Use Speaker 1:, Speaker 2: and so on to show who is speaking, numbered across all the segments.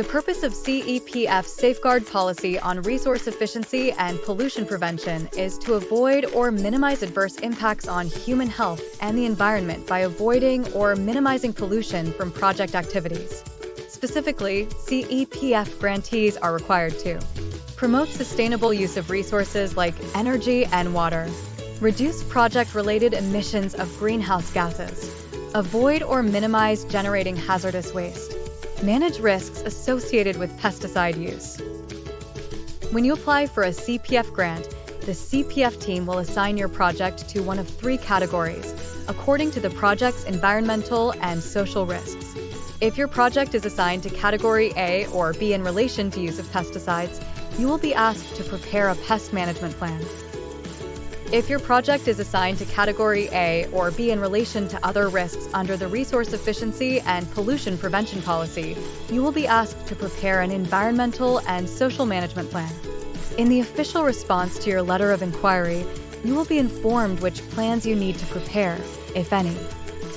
Speaker 1: The purpose of CEPF's safeguard policy on resource efficiency and pollution prevention is to avoid or minimize adverse impacts on human health and the environment by avoiding or minimizing pollution from project activities. Specifically, CEPF grantees are required to promote sustainable use of resources like energy and water, reduce project-related emissions of greenhouse gases, avoid or minimize generating hazardous waste, manage risks associated with pesticide use. When you apply for a CEPF grant, the CEPF team will assign your project to one of 3 categories, according to the project's environmental and social risks. If your project is assigned to Category A or B in relation to use of pesticides, you will be asked to prepare a pest management plan. If your project is assigned to Category A or B in relation to other risks under the Resource Efficiency and Pollution Prevention Policy, you will be asked to prepare an environmental and social management plan. In the official response to your letter of inquiry, you will be informed which plans you need to prepare, if any.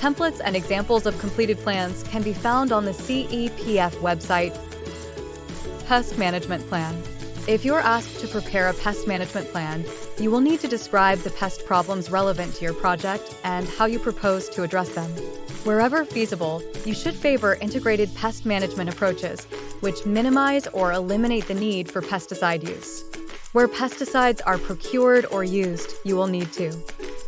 Speaker 1: Templates and examples of completed plans can be found on the CEPF website. Pest Management Plan. If you're asked to prepare a pest management plan, you will need to describe the pest problems relevant to your project and how you propose to address them. Wherever feasible, you should favor integrated pest management approaches, which minimize or eliminate the need for pesticide use. Where pesticides are procured or used, you will need to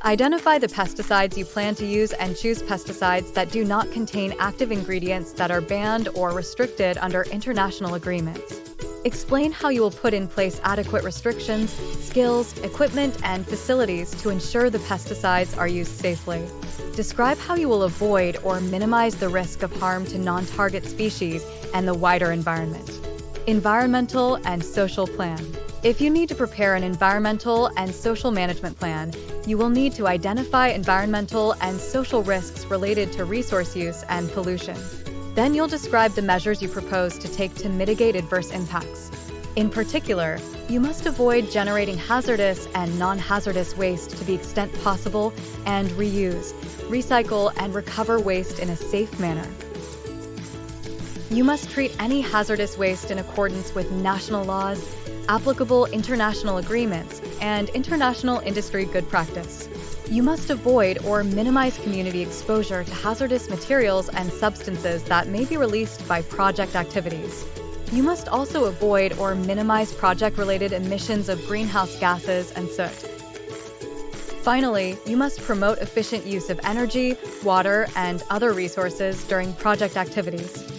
Speaker 1: identify the pesticides you plan to use and choose pesticides that do not contain active ingredients that are banned or restricted under international agreements. Explain how you will put in place adequate restrictions, skills, equipment, and facilities to ensure the pesticides are used safely. Describe how you will avoid or minimize the risk of harm to non-target species and the wider environment. Environmental and social plan. If you need to prepare an environmental and social management plan, you will need to identify environmental and social risks related to resource use and pollution. Then you'll describe the measures you propose to take to mitigate adverse impacts. In particular, you must avoid generating hazardous and non-hazardous waste to the extent possible and reuse, recycle, and recover waste in a safe manner. You must treat any hazardous waste in accordance with national laws, applicable international agreements, and international industry good practice. You must avoid or minimize community exposure to hazardous materials and substances that may be released by project activities. You must also avoid or minimize project-related emissions of greenhouse gases and soot. Finally, you must promote efficient use of energy, water, and other resources during project activities.